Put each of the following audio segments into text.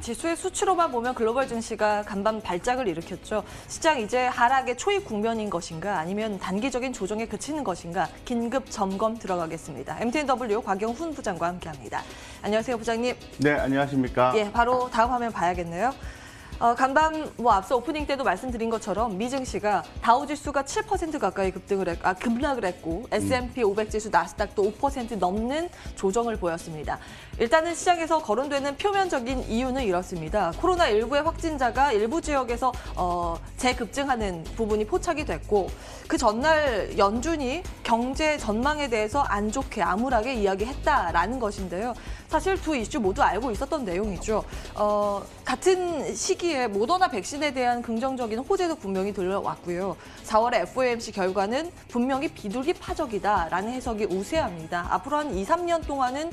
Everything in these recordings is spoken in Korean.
지수의 수치로만 보면 글로벌 증시가 간밤 발작을 일으켰죠. 시장 이제 하락의 초입 국면인 것인가 아니면 단기적인 조정에 그치는 것인가 긴급 점검 들어가겠습니다. MTNW 곽영훈 부장과 함께합니다. 안녕하세요, 부장님. 네, 안녕하십니까. 예, 바로 다음 화면 봐야겠네요. 간밤 앞서 오프닝 때도 말씀드린 것처럼 미 증시가 다우지수가 7% 가까이 급락을 했고 S&P 500 지수, 나스닥도 5% 넘는 조정을 보였습니다. 일단은 시장에서 거론되는 표면적인 이유는 이렇습니다. 코로나19의 확진자가 일부 지역에서 재급증하는 부분이 포착이 됐고 그 전날 연준이 경제 전망에 대해서 안 좋게 암울하게 이야기했다라는 것인데요. 사실 두 이슈 모두 알고 있었던 내용이죠. 같은 시기에 모더나 백신에 대한 긍정적인 호재도 분명히 들려왔고요. 4월의 FOMC 결과는 분명히 비둘기 파적이다라는 해석이 우세합니다. 앞으로 한 2, 3년 동안은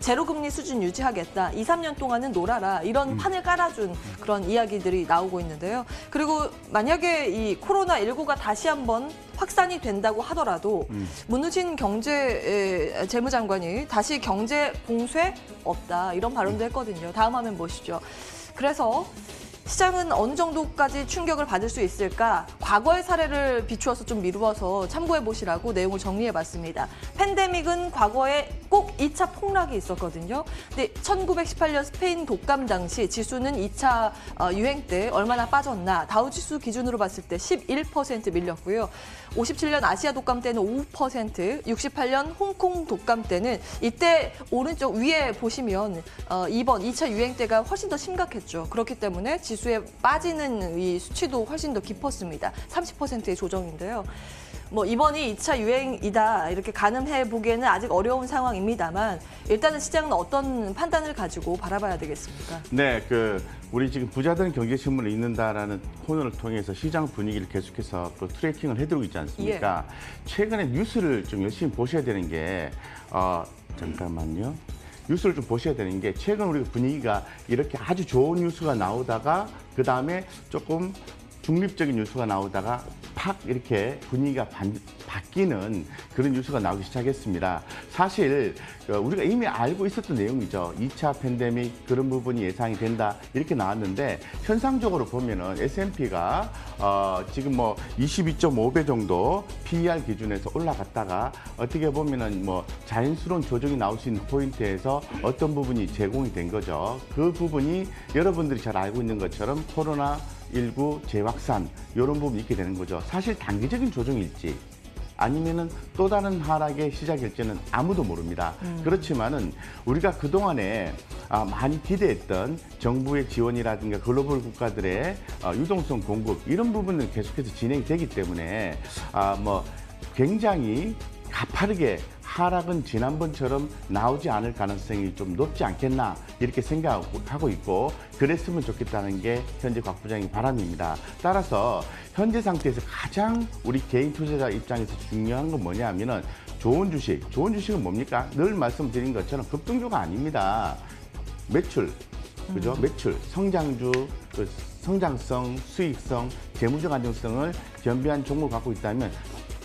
제로금리 수준 유지하겠다. 2, 3년 동안은 놀아라. 이런 판을 깔아준 그런 이야기들이 나오고 있는데요. 그리고 만약에 이 코로나19가 다시 한번 확산이 된다고 하더라도 문우진 재무장관이 다시 경제 봉쇄 없다. 이런 발언도 했거든요. 다음 화면 보시죠. 그래서 시장은 어느 정도까지 충격을 받을 수 있을까? 과거의 사례를 비추어서 좀 미루어서 참고해 보시라고 내용을 정리해 봤습니다. 팬데믹은 과거에 꼭 2차 폭락이 있었거든요. 근데 1918년 스페인 독감 당시 지수는 2차 유행 때 얼마나 빠졌나? 다우지수 기준으로 봤을 때 11% 밀렸고요. 57년 아시아 독감 때는 5%, 68년 홍콩 독감 때는 이때 오른쪽 위에 보시면 이번 2차 유행 때가 훨씬 더 심각했죠. 그렇기 때문에 지수에 빠지는 이 수치도 훨씬 더 깊었습니다. 30%의 조정인데요. 뭐 이번이 2차 유행이다 이렇게 가늠해 보기에는 아직 어려운 상황입니다만 일단은 시장은 어떤 판단을 가지고 바라봐야 되겠습니까? 네, 우리 지금 부자들은 경제신문을 읽는다라는 코너를 통해서 시장 분위기를 계속해서 트래킹을 해드리고 있지 않습니까? 예. 최근에 뉴스를 좀 열심히 보셔야 되는 게 잠깐만요. 뉴스를 좀 보셔야 되는 게 최근 우리 분위기가 이렇게 아주 좋은 뉴스가 나오다가 그 다음에 조금 중립적인 뉴스가 나오다가 팍 이렇게 분위기가 바뀌는 그런 뉴스가 나오기 시작했습니다. 사실 우리가 이미 알고 있었던 내용이죠. 2차 팬데믹 그런 부분이 예상이 된다 이렇게 나왔는데 현상적으로 보면은 S&P가 지금 뭐 22.5배 정도 PER 기준에서 올라갔다가 어떻게 보면은 뭐 자연스러운 조정이 나올 수 있는 포인트에서 어떤 부분이 제공이 된 거죠. 그 부분이 여러분들이 잘 알고 있는 것처럼 코로나19 재확산 이런 부분이 있게 되는 거죠. 사실 단기적인 조정일지 아니면은 또 다른 하락의 시작일지는 아무도 모릅니다. 그렇지만은 우리가 그동안에 많이 기대했던 정부의 지원이라든가 글로벌 국가들의 유동성 공급 이런 부분은 계속해서 진행이 되기 때문에 뭐 굉장히 가파르게 하락은 지난번처럼 나오지 않을 가능성이 좀 높지 않겠나 이렇게 생각하고 있고 그랬으면 좋겠다는 게 현재 곽 부장의 바람입니다. 따라서 현재 상태에서 가장 우리 개인 투자자 입장에서 중요한 건 뭐냐 하면은 좋은 주식은 뭡니까? 늘 말씀드린 것처럼 급등주가 아닙니다. 매출, 그죠? 매출, 성장주, 성장성, 수익성, 재무적 안정성을 겸비한 종목을 갖고 있다면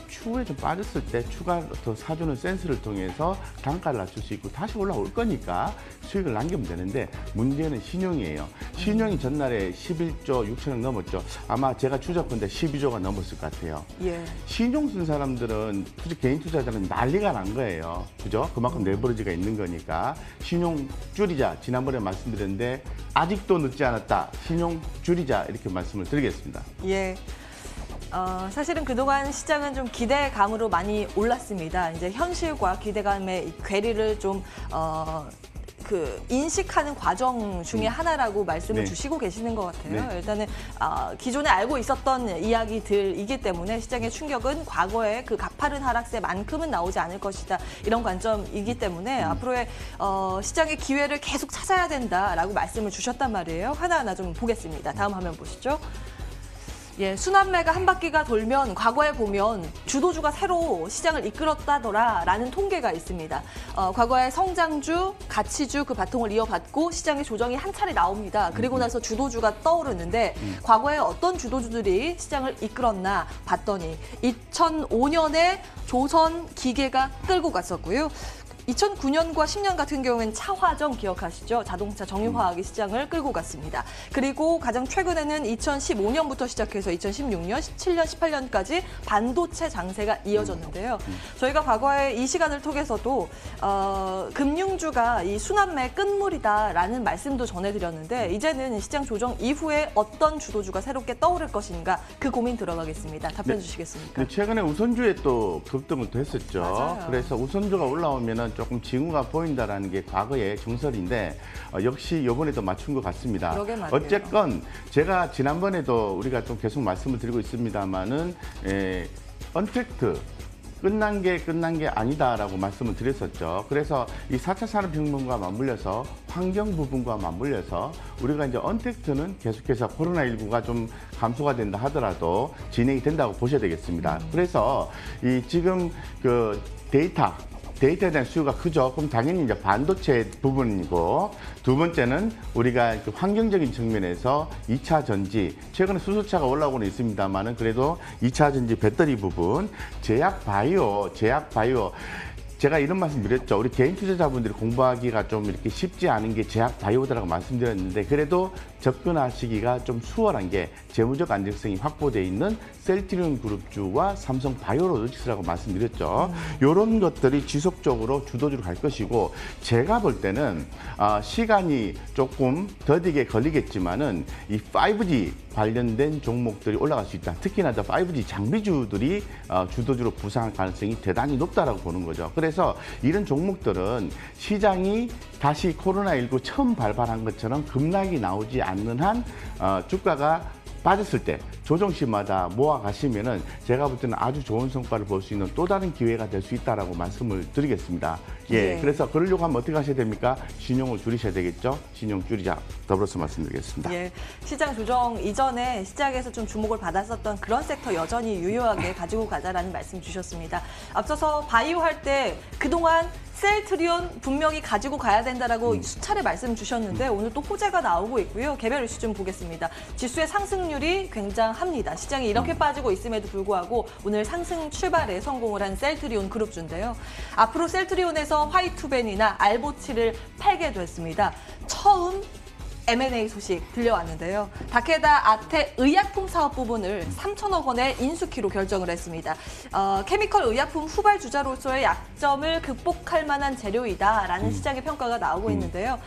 추후에 좀 빠졌을 때 추가 더 사주는 센스를 통해서 단가를 낮출 수 있고 다시 올라올 거니까 수익을 남기면 되는데 문제는 신용이에요. 신용이 전날에 11조 6천억 넘었죠. 아마 제가 추적컨대 12조가 넘었을 것 같아요. 예. 신용 쓴 사람들은 개인 투자자는 난리가 난 거예요. 그죠? 그만큼 레버리지가 있는 거니까 신용 줄이자 지난번에 말씀드렸는데 아직도 늦지 않았다. 신용 줄이자 이렇게 말씀을 드리겠습니다. 예. 사실은 그동안 시장은 좀 기대감으로 많이 올랐습니다. 이제 현실과 기대감의 괴리를 좀 인식하는 과정 중에 하나라고 말씀을 주시고 계시는 것 같아요. 네. 일단은 기존에 알고 있었던 이야기들이기 때문에 시장의 충격은 과거의 그 가파른 하락세만큼은 나오지 않을 것이다. 이런 관점이기 때문에 앞으로의 시장의 기회를 계속 찾아야 된다라고 말씀을 주셨단 말이에요. 하나하나 좀 보겠습니다. 다음 화면 보시죠. 예, 순환매가 한 바퀴가 돌면 과거에 보면 주도주가 새로 시장을 이끌었다더라라는 통계가 있습니다. 과거에 성장주, 가치주 그 바통을 이어받고 시장의 조정이 한 차례 나옵니다. 그리고 나서 주도주가 떠오르는데 과거에 어떤 주도주들이 시장을 이끌었나 봤더니 2005년에 조선 기계가 끌고 갔었고요. 2009년과 10년 같은 경우에는 차화정 기억하시죠? 자동차 정유화학이 시장을 끌고 갔습니다. 그리고 가장 최근에는 2015년부터 시작해서 2016년, 17년, 18년까지 반도체 장세가 이어졌는데요. 저희가 과거에 이 시간을 통해서도 금융주가 이 순환매 끝물이다라는 말씀도 전해드렸는데 이제는 시장 조정 이후에 어떤 주도주가 새롭게 떠오를 것인가 그 고민 들어가겠습니다. 답변 주시겠습니까? 네, 최근에 우선주에 또 급등을 또 했었죠. 맞아요. 그래서 우선주가 올라오면은 조금 징후가 보인다라는 게 과거의 정설인데 역시 이번에도 맞춘 것 같습니다. 그러게 말이에요. 어쨌건 제가 지난번에도 우리가 좀 계속 말씀을 드리고 있습니다만은 언택트 끝난 게 아니다라고 말씀을 드렸었죠. 그래서 이 4차 산업혁명과 맞물려서 환경 부분과 맞물려서 우리가 이제 언택트는 계속해서 코로나19가 좀 감소가 된다 하더라도 진행이 된다고 보셔야 되겠습니다. 그래서 이 지금 그 데이터에 대한 수요가 크죠. 그럼 당연히 이제 반도체 부분이고 두 번째는 우리가 그 환경적인 측면에서 2차 전지 최근에 수소차가 올라오고는 있습니다만은 그래도 2차 전지 배터리 부분 제약 바이오 제가 이런 말씀 드렸죠. 우리 개인 투자자분들이 공부하기가 좀 이렇게 쉽지 않은 게 제약 바이오다라고 말씀드렸는데 그래도 접근하시기가 좀 수월한 게 재무적 안정성이 확보되어 있는 셀트리온 그룹주와 삼성 바이오로직스라고 말씀드렸죠. 이런 것들이 지속적으로 주도주로 갈 것이고 제가 볼 때는 시간이 조금 더디게 걸리겠지만은 이 5G 관련된 종목들이 올라갈 수 있다. 특히나 5G 장비주들이 주도주로 부상할 가능성이 대단히 높다라고 보는 거죠. 그래서 이런 종목들은 시장이 다시 코로나19 처음 발발한 것처럼 급락이 나오지 않는 한 주가가 빠졌을 때 조정시마다 모아가시면은 제가 볼 때는 아주 좋은 성과를 볼 수 있는 또 다른 기회가 될 수 있다라고 말씀을 드리겠습니다. 예, 네. 그래서 그러려고 하면 어떻게 하셔야 됩니까? 신용을 줄이셔야 되겠죠? 신용 줄이자. 더불어서 말씀드리겠습니다. 예, 시장 조정 이전에 시장에서 좀 주목을 받았었던 그런 섹터 여전히 유효하게 가지고 가자라는 말씀 주셨습니다. 앞서서 바이오 할 때 그동안 셀트리온 분명히 가지고 가야 된다라고 수차례 말씀 주셨는데 오늘 또 호재가 나오고 있고요. 개별 이슈 좀 보겠습니다. 지수의 상승률이 굉장합니다. 시장이 이렇게 빠지고 있음에도 불구하고 오늘 상승 출발에 성공을 한 셀트리온 그룹주인데요. 앞으로 셀트리온에서 화이투벤이나 알보치를 팔게 됐습니다. 처음 M&A 소식 들려왔는데요. 다케다 아테 의약품 사업 부분을 3천억 원의 인수키로 결정을 했습니다. 케미컬 의약품 후발주자로서의 약점을 극복할 만한 재료이다라는 시장의 평가가 나오고 있는데요.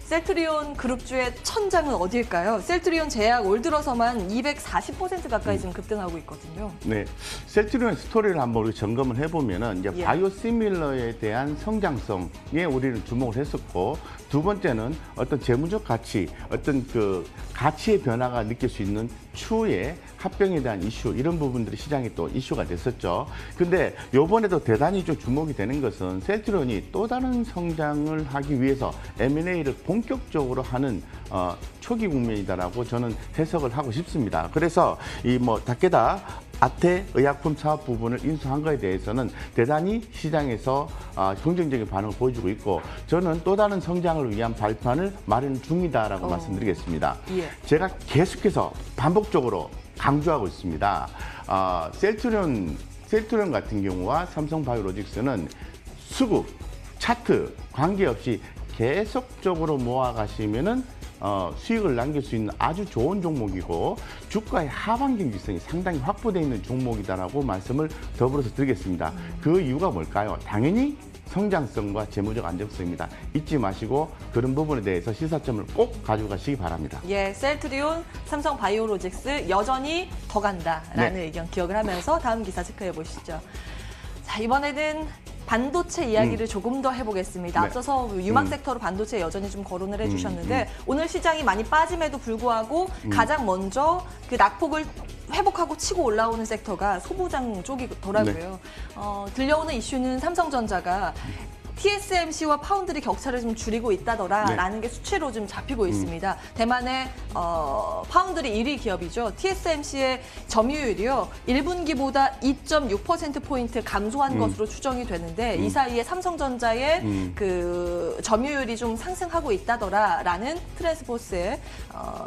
셀트리온 그룹주의 천장은 어디일까요? 셀트리온 제약 올 들어서만 240% 가까이 지금 급등하고 있거든요. 네, 셀트리온 스토리를 한번 우리 점검을 해보면은 이제 예. 바이오시밀러에 대한 성장성에 우리는 주목을 했었고 두 번째는 어떤 재무적 가치, 어떤 그 가치의 변화가 느낄 수 있는 추후에 합병에 대한 이슈 이런 부분들이 시장에 또 이슈가 됐었죠. 근데 이번에도 대단히 좀 주목이 되는 것은 셀트리온이 또 다른 성장을 하기 위해서 M&A를 본격적으로 하는 초기 국면이다라고 저는 해석을 하고 싶습니다. 그래서 이 뭐 다케다 아테 의약품 사업 부분을 인수한 거에 대해서는 대단히 시장에서 긍정적인 반응을 보여주고 있고 저는 또 다른 성장을 위한 발판을 마련 중이다라고 말씀드리겠습니다. 예. 제가 계속해서 반복적으로 강조하고 있습니다. 셀트리온 같은 경우와 삼성바이오로직스는 수급, 차트 관계없이 계속적으로 모아가시면은 수익을 남길 수 있는 아주 좋은 종목이고 주가의 하방 경직성이 상당히 확보되어 있는 종목이다라고 말씀을 더불어서 드리겠습니다. 그 이유가 뭘까요? 당연히 성장성과 재무적 안정성입니다. 잊지 마시고 그런 부분에 대해서 시사점을 꼭 가지고 가시기 바랍니다. 예, 셀트리온, 삼성 바이오로직스 여전히 더 간다라는 네. 의견 기억을 하면서 다음 기사 체크해 보시죠. 자, 이번에는 반도체 이야기를 조금 더 해보겠습니다. 네. 앞서서 유망 섹터로 반도체 여전히 좀 거론을 해주셨는데 오늘 시장이 많이 빠짐에도 불구하고 가장 먼저 그 낙폭을 회복하고 치고 올라오는 섹터가 소부장 쪽이더라고요. 들려오는 이슈는 삼성전자가 TSMC와 파운드리 격차를 좀 줄이고 있다더라라는 게 수치로 좀 잡히고 있습니다. 대만의 파운드리 1위 기업이죠. TSMC의 점유율이요. 1분기보다 2.6%포인트 감소한 것으로 추정이 되는데 이 사이에 삼성전자의 그 점유율이 좀 상승하고 있다더라라는 트랜스포스의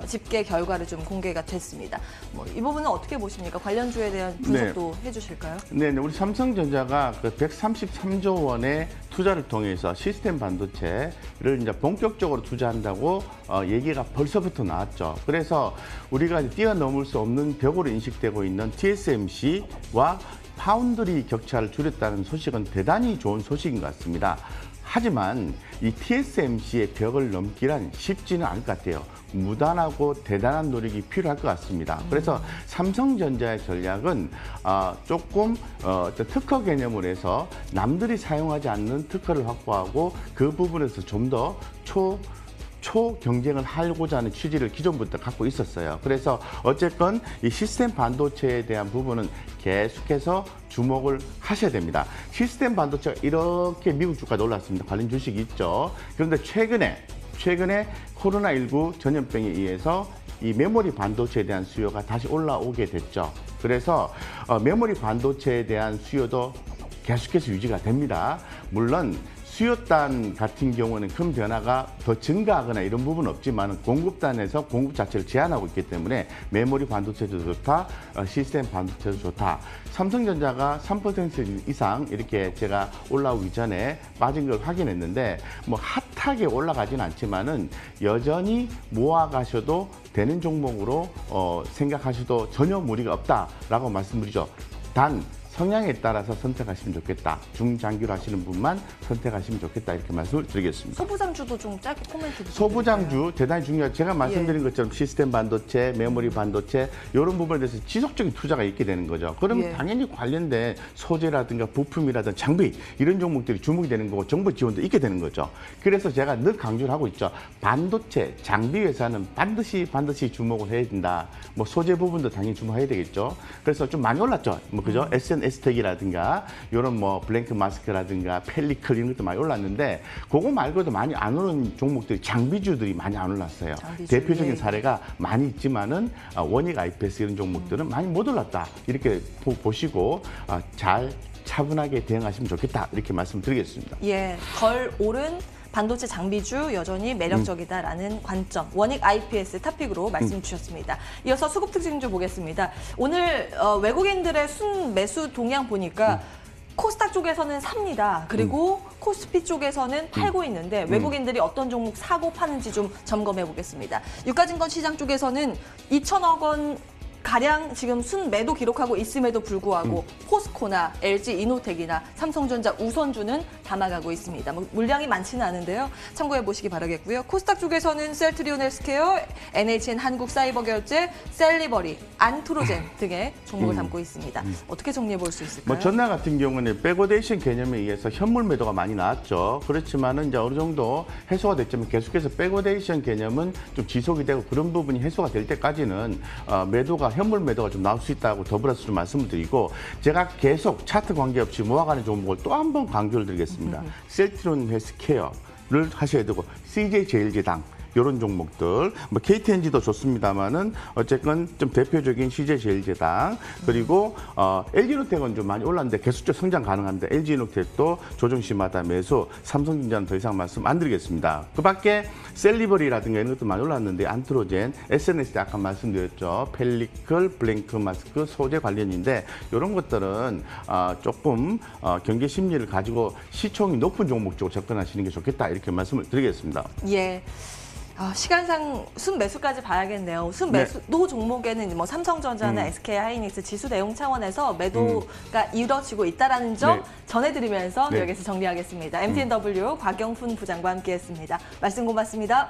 집계 결과를 좀 공개가 됐습니다. 뭐 이 부분은 어떻게 보십니까? 관련주에 대한 분석도 해주실까요? 네, 우리 삼성전자가 그 133조 원의 투자를 통해서 시스템 반도체를 이제 본격적으로 투자한다고 얘기가 벌써부터 나왔죠. 그래서 우리가 뛰어넘을 수 없는 벽으로 인식되고 있는 TSMC와 파운드리 격차를 줄였다는 소식은 대단히 좋은 소식인 것 같습니다. 하지만 이 TSMC의 벽을 넘기란 쉽지는 않을 것 같아요. 무단하고 대단한 노력이 필요할 것 같습니다. 그래서 삼성전자의 전략은 조금 어떤 특허 개념을 해서 남들이 사용하지 않는 특허를 확보하고 그 부분에서 좀 더 경쟁을 하고자 하는 취지를 기존부터 갖고 있었어요. 그래서 어쨌건 이 시스템 반도체에 대한 부분은 계속해서 주목을 하셔야 됩니다. 시스템 반도체가 이렇게 미국 주가도 올랐습니다. 관련 주식이 있죠. 그런데 최근에 코로나19 전염병에 의해서 이 메모리 반도체에 대한 수요가 다시 올라오게 됐죠. 그래서 메모리 반도체에 대한 수요도 계속해서 유지가 됩니다. 물론 수요단 같은 경우는 큰 변화가 더 증가하거나 이런 부분은 없지만 공급단에서 공급 자체를 제한하고 있기 때문에 메모리 반도체도 좋다, 시스템 반도체도 좋다. 삼성전자가 3% 이상 이렇게 제가 올라오기 전에 빠진 걸 확인했는데 뭐 핫하게 올라가진 않지만은 여전히 모아가셔도 되는 종목으로 생각하셔도 전혀 무리가 없다라고 말씀드리죠. 단 성향에 따라서 선택하시면 좋겠다. 중장기로 하시는 분만 선택하시면 좋겠다. 이렇게 말씀을 드리겠습니다. 소부장주도 좀 짧게 코멘트 부탁드릴게요. 소부장주 대단히 중요하죠. 제가 말씀드린 것처럼 시스템 반도체, 메모리 반도체 이런 부분에 대해서 지속적인 투자가 있게 되는 거죠. 그러면 당연히 관련된 소재라든가 부품이라든가 장비 이런 종목들이 주목이 되는 거고 정부 지원도 있게 되는 거죠. 그래서 제가 늘 강조를 하고 있죠. 반도체, 장비 회사는 반드시 주목을 해야 된다. 뭐 소재 부분도 당연히 주목해야 되겠죠. 그래서 좀 많이 올랐죠. 뭐 그죠? SNS텍이라든가 이런 뭐 블랭크 마스크라든가 펠리클 이런 것도 많이 올랐는데 그거 말고도 많이 안 오른 종목들이 장비주들이 많이 안 올랐어요. 대표적인 사례가 많이 있지만은 원익 IPS 이런 종목들은 많이 못 올랐다. 이렇게 보시고 잘 차분하게 대응하시면 좋겠다. 이렇게 말씀드리겠습니다. 예, 덜 오른 반도체 장비주 여전히 매력적이다라는 관점. 원익 IPS 탑픽으로 말씀 주셨습니다. 이어서 수급 특징주 보겠습니다. 오늘 외국인들의 순 매수 동향 보니까 코스닥 쪽에서는 삽니다. 그리고 코스피 쪽에서는 팔고 있는데 외국인들이 어떤 종목 사고 파는지 좀 점검해 보겠습니다. 유가증권 시장 쪽에서는 2천억 원 가량 지금 순매도 기록하고 있음에도 불구하고 포스코나 LG 이노텍이나 삼성전자 우선주는 담아가고 있습니다. 뭐 물량이 많지는 않은데요. 참고해 보시기 바라겠고요. 코스닥 쪽에서는 셀트리온 헬스케어, NHN 한국사이버결제, 셀리버리, 안트로젠 등의 종목을 담고 있습니다. 어떻게 정리해 볼 수 있을까요? 뭐 전날 같은 경우는 백오데이션 개념에 의해서 현물 매도가 많이 나왔죠. 그렇지만은 이제 어느 정도 해소가 됐지만 계속해서 백오데이션 개념은 좀 지속이 되고 그런 부분이 해소가 될 때까지는 매도가 현물 매도가 좀 나올 수 있다고 더불어서 좀 말씀을 드리고 제가 계속 차트 관계없이 모아가는 종목을 또 한 번 강조를 드리겠습니다. 셀트리온 헬스케어를 하셔야 되고 CJ제일제당 이런 종목들, 뭐 KTNG도 좋습니다만은 어쨌건 좀 대표적인 CJ제일제당 그리고 LG이노텍은 좀 많이 올랐는데 계속적 성장 가능합니다. LG이노텍도 조정 시마다 매수, 삼성전자는 더 이상 말씀 안 드리겠습니다. 그밖에 셀리버리라든가 이런 것도 많이 올랐는데 안트로젠, SNS 아까 말씀드렸죠. 펠리클, 블랭크 마스크, 소재 관련인데 이런 것들은 조금 경계 심리를 가지고 시총이 높은 종목 쪽으로 접근하시는 게 좋겠다 이렇게 말씀을 드리겠습니다. 예. 시간상 순매수까지 봐야겠네요. 순매수 종목에는 뭐 삼성전자나 SK하이닉스 지수 내용 차원에서 매도가 이루어지고 있다는 점 전해드리면서 여기서 정리하겠습니다. MTNW 곽영훈 부장과 함께했습니다. 말씀 고맙습니다.